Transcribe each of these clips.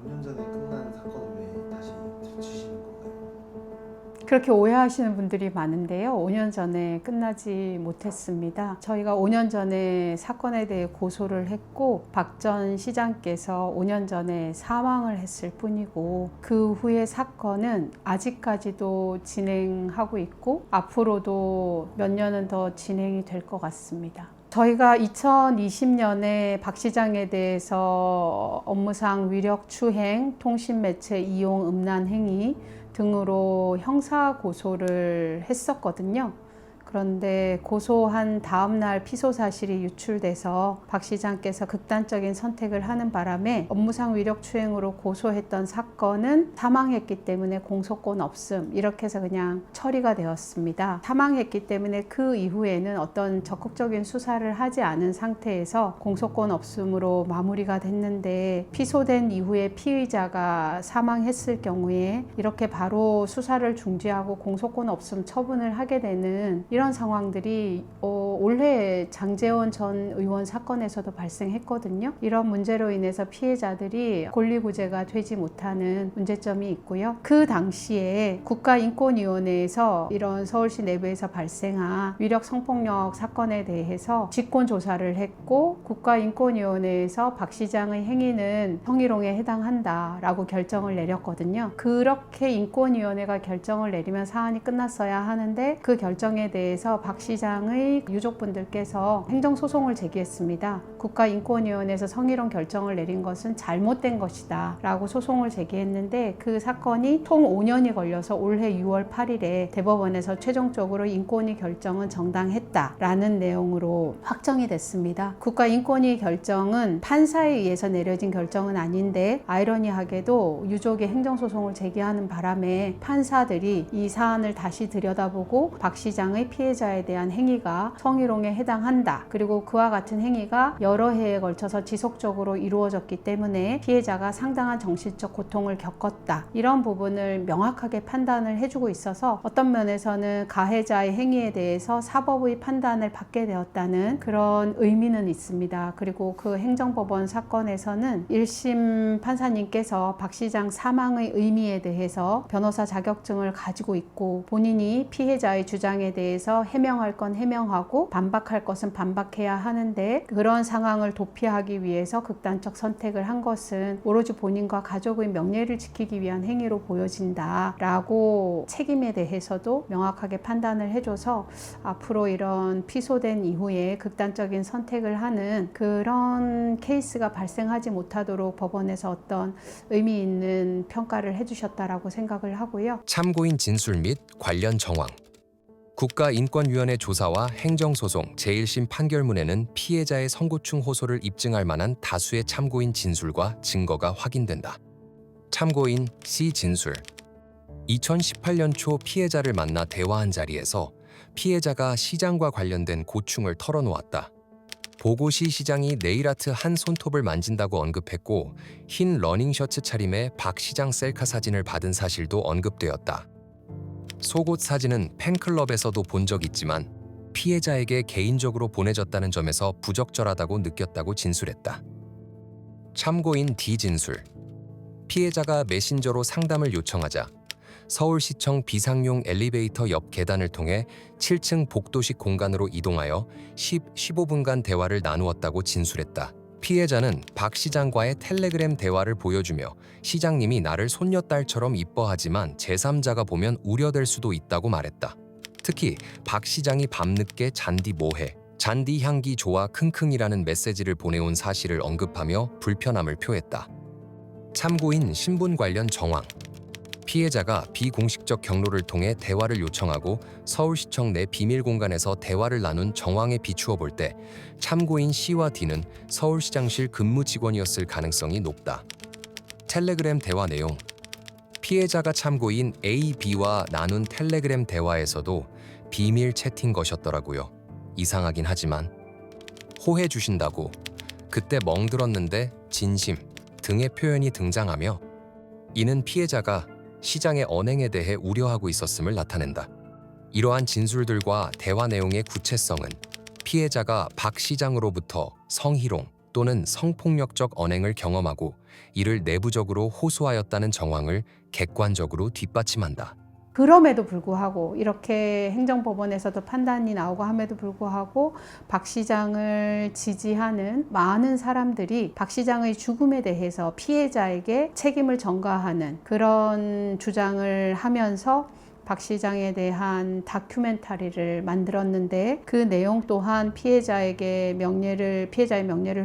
5년 전에 끝난 사건을 왜 다시 들추시는 건가요? 그렇게 오해하시는 분들이 많은데요. 5년 전에 끝나지 못했습니다. 저희가 5년 전에 사건에 대해 고소를 했고 박 전 시장께서 5년 전에 사망을 했을 뿐이고 그 후에 사건은 아직까지도 진행하고 있고 앞으로도 몇 년은 더 진행이 될 것 같습니다. 저희가 2020년에 박 시장에 대해서 업무상 위력 추행, 통신매체 이용 음란 행위 등으로 형사 고소를 했었거든요. 그런데 고소한 다음 날 피소 사실이 유출돼서 박 시장께서 극단적인 선택을 하는 바람에 업무상 위력 추행으로 고소했던 사건은 사망했기 때문에 공소권 없음 이렇게 해서 그냥 처리가 되었습니다. 사망했기 때문에 그 이후에는 어떤 적극적인 수사를 하지 않은 상태에서 공소권 없음으로 마무리가 됐는데 피소된 이후에 피의자가 사망했을 경우에 이렇게 바로 수사를 중지하고 공소권 없음 처분을 하게 되는 이런 상황들이 올해 장제원 전 의원 사건에서도 발생했거든요. 이런 문제로 인해서 피해자들이 권리구제가 되지 못하는 문제점이 있고요. 그 당시에 국가인권위원회에서 이런 서울시 내부에서 발생한 위력 성폭력 사건에 대해서 직권조사를 했고 국가인권위원회에서 박 시장의 행위는 성희롱에 해당한다라고 결정을 내렸거든요. 그렇게 인권위원회가 결정을 내리면 사안이 끝났어야 하는데 그 결정에 대해서 박 시장의 유족분들께서 행정소송을 제기했습니다. 국가인권위원회에서 성희롱 결정을 내린 것은 잘못된 것이다 라고 소송을 제기했는데 그 사건이 총 5년이 걸려서 올해 6월 8일에 대법원에서 최종적으로 인권위 결정은 정당했다라는 내용으로 확정이 됐습니다. 국가인권위 결정은 판사에 의해서 내려진 결정은 아닌데 아이러니하게도 유족이 행정소송을 제기하는 바람에 판사들이 이 사안을 다시 들여다보고 박 시장의 피해자에 대한 행위가 성희롱에 해당한다. 그리고 그와 같은 행위가 여러 해에 걸쳐서 지속적으로 이루어졌기 때문에 피해자가 상당한 정신적 고통을 겪었다. 이런 부분을 명확하게 판단을 해주고 있어서 어떤 면에서는 가해자의 행위에 대해서 사법의 판단을 받게 되었다는 그런 의미는 있습니다. 그리고 그 행정법원 사건에서는 1심 판사님께서 박 시장 사망의 의미에 대해서 변호사 자격증을 가지고 있고 본인이 피해자의 주장에 대해서 해명할 건 해명하고 반박할 것은 반박해야 하는데 그런 상황을 도피하기 위해서 극단적 선택을 한 것은 오로지 본인과 가족의 명예를 지키기 위한 행위로 보여진다 라고 책임에 대해서도 명확하게 판단을 해줘서 앞으로 이런 피소된 이후에 극단적인 선택을 하는 그런 케이스가 발생하지 못하도록 법원에서 어떤 의미 있는 평가를 해주셨다라고 생각을 하고요. 참고인 진술 및 관련 정황. 국가인권위원회 조사와 행정소송 제1심 판결문에는 피해자의 성고충 호소를 입증할 만한 다수의 참고인 진술과 증거가 확인된다. 참고인 C 진술. 2018년 초 피해자를 만나 대화한 자리에서 피해자가 시장과 관련된 고충을 털어놓았다. 보고 시 시장이 네일아트 한 손톱을 만진다고 언급했고 흰 러닝셔츠 차림의 박 시장 셀카 사진을 받은 사실도 언급되었다. 속옷 사진은 팬클럽에서도 본 적 있지만 피해자에게 개인적으로 보내졌다는 점에서 부적절하다고 느꼈다고 진술했다. 참고인 D 진술. 피해자가 메신저로 상담을 요청하자 서울시청 비상용 엘리베이터 옆 계단을 통해 7층 복도식 공간으로 이동하여 15분간 대화를 나누었다고 진술했다. 피해자는 박 시장과의 텔레그램 대화를 보여주며 시장님이 나를 손녀딸처럼 이뻐하지만 제3자가 보면 우려될 수도 있다고 말했다. 특히 박 시장이 밤늦게 잔디 뭐해? 잔디 향기 좋아 킁킁이라는 메시지를 보내온 사실을 언급하며 불편함을 표했다. 참고인 신분 관련 정황. 피해자가 비공식적 경로를 통해 대화를 요청하고 서울시청 내 비밀 공간에서 대화를 나눈 정황에 비추어 볼 때 참고인 C와 D는 서울시장실 근무 직원이었을 가능성이 높다. 텔레그램 대화 내용. 피해자가 참고인 A, B와 나눈 텔레그램 대화에서도 비밀 채팅 것이었더라고요. 이상하긴 하지만 호해 주신다고 그때 멍들었는데 진심 등의 표현이 등장하며 이는 피해자가 시장의 언행에 대해 우려하고 있었음을 나타낸다. 이러한 진술들과 대화 내용의 구체성은 피해자가 박 시장으로부터 성희롱, 또는 성폭력적 언행을 경험하고 이를 내부적으로 호소하였다는 정황을 객관적으로 뒷받침한다. 그럼에도 불구하고 이렇게 행정법원에서도 판단이 나오고 함에도 불구하고 박 시장을 지지하는 많은 사람들이 박 시장의 죽음에 대해서 피해자에게 책임을 전가하는 그런 주장을 하면서 박 시장에 대한 다큐멘터리를 만들었는데 그 내용 또한 피해자의 명예를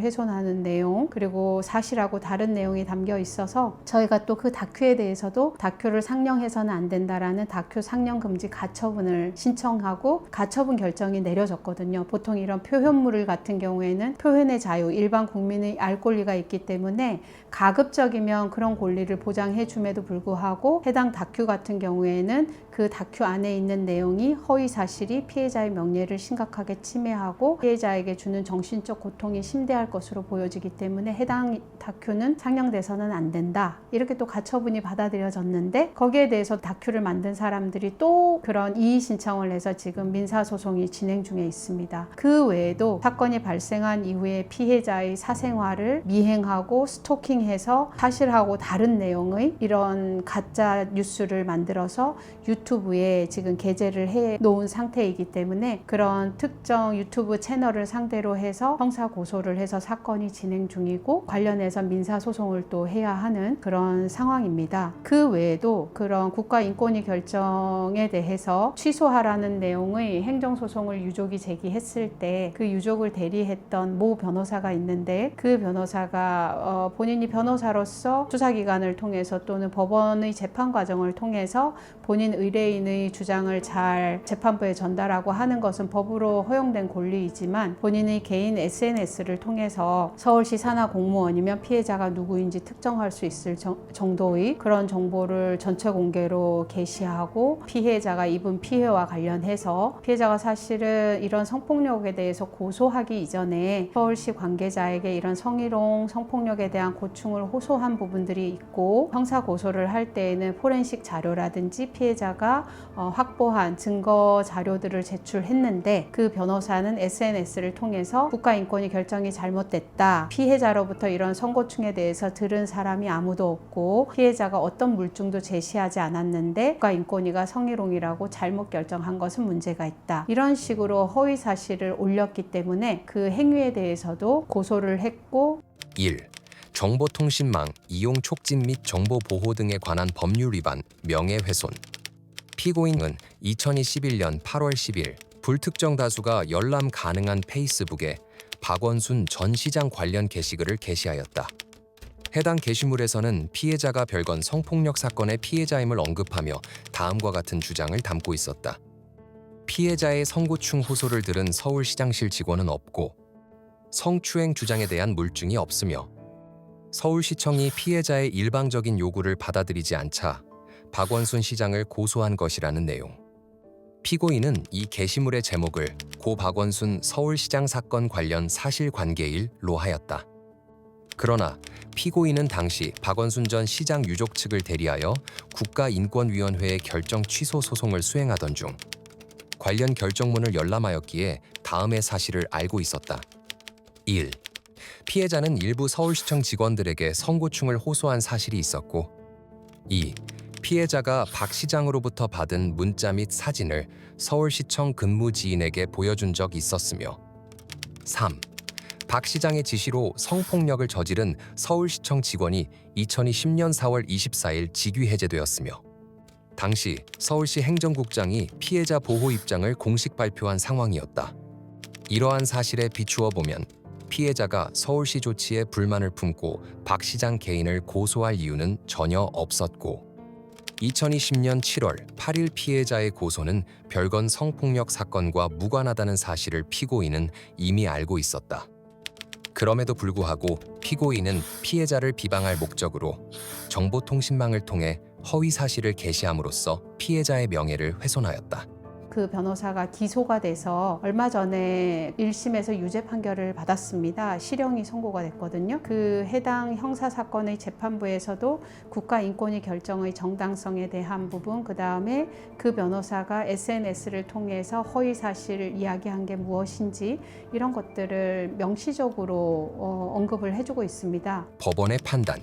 훼손하는 내용, 그리고 사실하고 다른 내용이 담겨 있어서 저희가 또 그 다큐에 대해서도 다큐를 상영해서는 안 된다라는 다큐 상영 금지 가처분을 신청하고 가처분 결정이 내려졌거든요. 보통 이런 표현물 같은 경우에는 표현의 자유, 일반 국민의 알 권리가 있기 때문에 가급적이면 그런 권리를 보장해 줌에도 불구하고 해당 다큐 같은 경우에는 그 다큐 안에 있는 내용이 허위 사실이 피해자의 명예를 심각하게 침해하고 피해자에게 주는 정신적 고통이 심대할 것으로 보여지기 때문에 해당 다큐는 상영돼서는 안 된다. 이렇게 또 가처분이 받아들여졌는데 거기에 대해서 다큐를 만든 사람들이 또 그런 이의 신청을 해서 지금 민사소송이 진행 중에 있습니다. 그 외에도 사건이 발생한 이후에 피해자의 사생활을 미행하고 스토킹해서 사실하고 다른 내용의 이런 가짜 뉴스를 만들어서 유튜브에 지금 게재를 해 놓은 상태이기 때문에 그런 특정 유튜브 채널을 상대로 해서 형사 고소를 해서 사건이 진행 중이고 관련해서 민사소송을 또 해야 하는 그런 상황입니다. 그 외에도 그런 국가인권위 결정에 대해서 취소하라는 내용의 행정소송을 유족이 제기했을 때 그 유족을 대리했던 모 변호사가 있는데 그 변호사가 본인이 변호사로서 수사기관을 통해서 또는 법원의 재판 과정을 통해서 본인 의뢰인의 주장을 잘 재판부에 전달하고 하는 것은 법으로 허용된 권리이지만 본인의 개인 SNS를 통해서 서울시 산하 공무원이면 피해자가 누구인지 특정할 수 있을 정도의 그런 정보를 전체 공개로 게시하고 피해자가 입은 피해와 관련해서 피해자가 사실은 이런 성폭력에 대해서 고소하기 이전에 서울시 관계자에게 이런 성희롱, 성폭력에 대한 고충을 호소한 부분들이 있고 형사 고소를 할 때에는 포렌식 자료라든지 피해자가 확보한 증거 자료들을 제출했는데 그 변호사는 SNS를 통해서 국가인권위 결정이 잘못됐다. 피해자로부터 이런 성고충에 대해서 들은 사람이 아무도 없고 피해자가 어떤 물증도 제시하지 않았는데 국가인권위가 성희롱이라고 잘못 결정한 것은 문제가 있다. 이런 식으로 허위 사실을 올렸기 때문에 그 행위에 대해서도 고소를 했고 1. 정보통신망 이용 촉진 및 정보보호 등에 관한 법률 위반, 명예훼손. 피고인은 2021년 8월 10일 불특정 다수가 열람 가능한 페이스북에 박원순 전 시장 관련 게시글을 게시하였다. 해당 게시물에서는 피해자가 별건 성폭력 사건의 피해자임을 언급하며 다음과 같은 주장을 담고 있었다. 피해자의 성고충 호소를 들은 서울시장실 직원은 없고 성추행 주장에 대한 물증이 없으며 서울시청이 피해자의 일방적인 요구를 받아들이지 않자 박원순 시장을 고소한 것이라는 내용. 피고인은 이 게시물의 제목을 고 박원순 서울시장 사건 관련 사실관계일로 하였다. 그러나 피고인은 당시 박원순 전 시장 유족 측을 대리하여 국가인권위원회의 결정 취소 소송을 수행하던 중 관련 결정문을 열람하였기에 다음의 사실을 알고 있었다. 1. 피해자는 일부 서울시청 직원들에게 성고충을 호소한 사실이 있었고 2. 피해자가 박 시장으로부터 받은 문자 및 사진을 서울시청 근무 지인에게 보여준 적이 있었으며 3. 박 시장의 지시로 성폭력을 저지른 서울시청 직원이 2020년 4월 24일 직위 해제되었으며 당시 서울시 행정국장이 피해자 보호 입장을 공식 발표한 상황이었다. 이러한 사실에 비추어 보면 피해자가 서울시 조치에 불만을 품고 박 시장 개인을 고소할 이유는 전혀 없었고 2020년 7월 8일 피해자의 고소는 별건 성폭력 사건과 무관하다는 사실을 피고인은 이미 알고 있었다. 그럼에도 불구하고 피고인은 피해자를 비방할 목적으로 정보통신망을 통해 허위 사실을 게시함으로써 피해자의 명예를 훼손하였다. 그 변호사가 기소가 돼서 얼마 전에 1심에서 유죄 판결을 받았습니다. 실형이 선고가 됐거든요. 그 해당 형사사건의 재판부에서도 국가인권위 결정의 정당성에 대한 부분, 그 다음에 그 변호사가 SNS를 통해서 허위사실을 이야기한 게 무엇인지 이런 것들을 명시적으로 언급을 해주고 있습니다. 법원의 판단.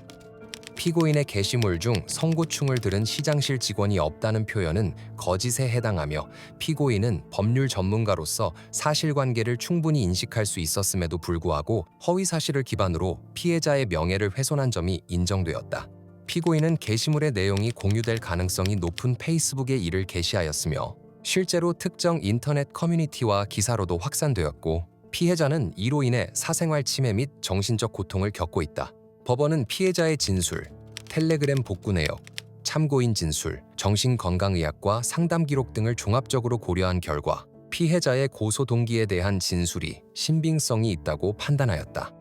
피고인의 게시물 중 성고충을 들은 시장실 직원이 없다는 표현은 거짓에 해당하며 피고인은 법률 전문가로서 사실관계를 충분히 인식할 수 있었음에도 불구하고 허위사실을 기반으로 피해자의 명예를 훼손한 점이 인정되었다. 피고인은 게시물의 내용이 공유될 가능성이 높은 페이스북에 이를 게시하였으며 실제로 특정 인터넷 커뮤니티와 기사로도 확산되었고 피해자는 이로 인해 사생활 침해 및 정신적 고통을 겪고 있다. 법원은 피해자의 진술, 텔레그램 복구 내역, 참고인 진술, 정신건강의학과 상담 기록 등을 종합적으로 고려한 결과 피해자의 고소 동기에 대한 진술이 신빙성이 있다고 판단하였다.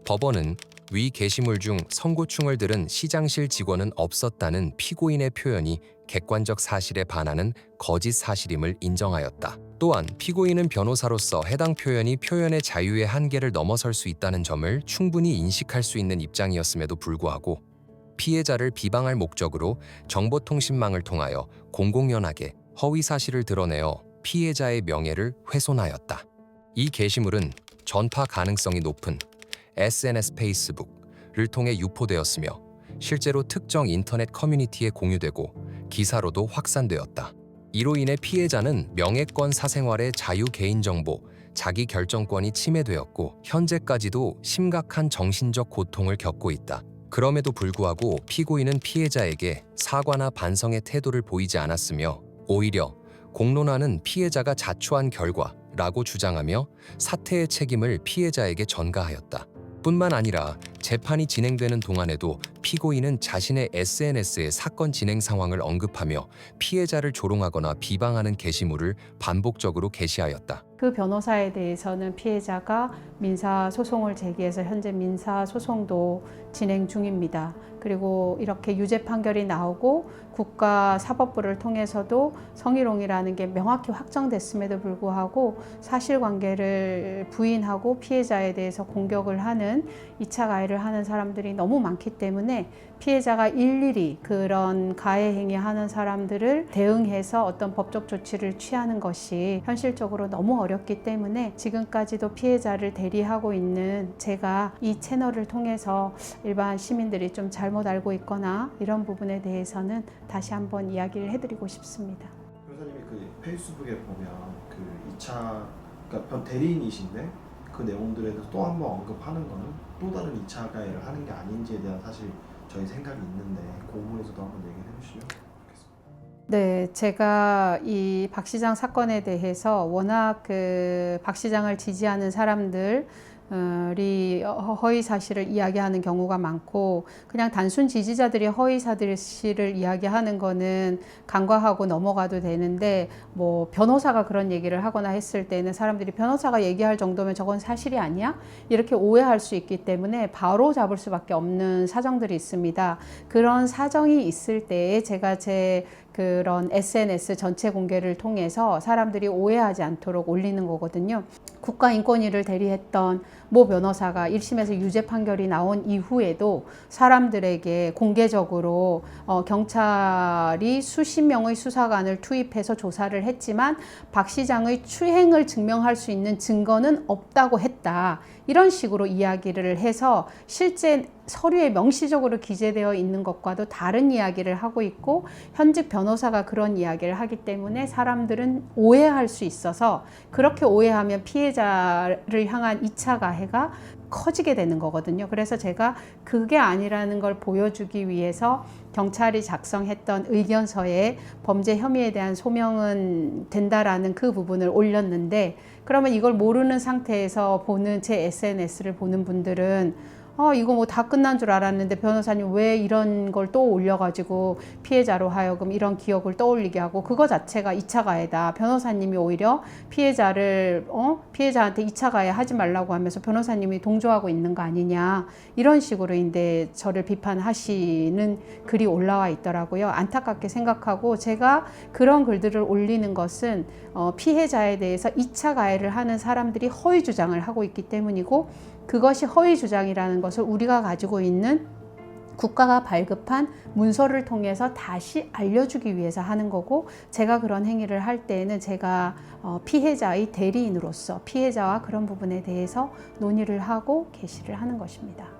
법원은 위 게시물 중 성고충을 들은 시장실 직원은 없었다는 피고인의 표현이 객관적 사실에 반하는 거짓 사실임을 인정하였다. 또한 피고인은 변호사로서 해당 표현이 표현의 자유의 한계를 넘어설 수 있다는 점을 충분히 인식할 수 있는 입장이었음에도 불구하고 피해자를 비방할 목적으로 정보통신망을 통하여 공공연하게 허위 사실을 드러내어 피해자의 명예를 훼손하였다. 이 게시물은 전파 가능성이 높은 SNS 페이스북을 통해 유포되었으며 실제로 특정 인터넷 커뮤니티에 공유되고 기사로도 확산되었다. 이로 인해 피해자는 명예권 사생활의 자유 개인정보, 자기 결정권이 침해되었고 현재까지도 심각한 정신적 고통을 겪고 있다. 그럼에도 불구하고 피고인은 피해자에게 사과나 반성의 태도를 보이지 않았으며 오히려 공론화는 피해자가 자초한 결과라고 주장하며 사태의 책임을 피해자에게 전가하였다. 뿐만 아니라 재판이 진행되는 동안에도 피고인은 자신의 SNS에 사건 진행 상황을 언급하며 피해자를 조롱하거나 비방하는 게시물을 반복적으로 게시하였다. 그 변호사에 대해서는 피해자가 민사소송을 제기해서 현재 민사소송도 진행 중입니다. 그리고 이렇게 유죄 판결이 나오고 국가사법부를 통해서도 성희롱이라는 게 명확히 확정됐음에도 불구하고 사실관계를 부인하고 피해자에 대해서 공격을 하는 2차 가해를 하는 사람들이 너무 많기 때문에 피해자가 일일이 그런 가해 행위하는 사람들을 대응해서 어떤 법적 조치를 취하는 것이 현실적으로 너무 어렵기 때문에 지금까지도 피해자를 대리하고 있는 제가 이 채널을 통해서 일반 시민들이 좀 잘못 알고 있거나 이런 부분에 대해서는 다시 한번 이야기를 해드리고 싶습니다. 변호사님이 그 페이스북에 보면 그 2차 그러니까 대리인이신데 그 내용들에 대해서 또 한 번 언급하는 거는 또 다른 2차 가해를 하는 게 아닌지에 대한 사실 저희 생각이 있는데 그 부분에서도 한번 얘기를 해주시면 좋겠습니다. 네, 제가 이 박 시장 사건에 대해서 워낙 그 박 시장을 지지하는 사람들이 허위 사실을 이야기하는 경우가 많고 그냥 단순 지지자들이 허위 사실을 이야기하는 거는 간과하고 넘어가도 되는데 뭐 변호사가 그런 얘기를 하거나 했을 때는 사람들이 변호사가 얘기할 정도면 저건 사실이 아니야? 이렇게 오해할 수 있기 때문에 바로 잡을 수밖에 없는 사정들이 있습니다. 그런 사정이 있을 때에 제가 제 그런 SNS 전체 공개를 통해서 사람들이 오해하지 않도록 올리는 거거든요. 국가인권위를 대리했던 모 변호사가 1심에서 유죄 판결이 나온 이후에도 사람들에게 공개적으로 경찰이 수십 명의 수사관을 투입해서 조사를 했지만 박 시장의 추행을 증명할 수 있는 증거는 없다고 했다. 이런 식으로 이야기를 해서 실제 서류에 명시적으로 기재되어 있는 것과도 다른 이야기를 하고 있고 현직 변호사가 그런 이야기를 하기 때문에 사람들은 오해할 수 있어서 그렇게 오해하면 피해자를 향한 2차 가해가 커지게 되는 거거든요. 그래서 제가 그게 아니라는 걸 보여주기 위해서 경찰이 작성했던 의견서에 범죄 혐의에 대한 소명은 된다라는 그 부분을 올렸는데 그러면 이걸 모르는 상태에서 보는 제 SNS를 보는 분들은 이거 뭐 다 끝난 줄 알았는데 변호사님 왜 이런 걸 또 올려가지고 피해자로 하여금 이런 기억을 떠올리게 하고, 그거 자체가 2차 가해다. 변호사님이 오히려 피해자한테 2차 가해 하지 말라고 하면서 변호사님이 동조하고 있는 거 아니냐, 이런 식으로 인데 저를 비판하시는 글이 올라와 있더라고요. 안타깝게 생각하고, 제가 그런 글들을 올리는 것은 피해자에 대해서 2차 가해를 하는 사람들이 허위 주장을 하고 있기 때문이고, 그것이 허위 주장이라는 것을 우리가 가지고 있는 국가가 발급한 문서를 통해서 다시 알려주기 위해서 하는 거고, 제가 그런 행위를 할 때에는 제가 피해자의 대리인으로서 피해자와 그런 부분에 대해서 논의를 하고 게시를 하는 것입니다.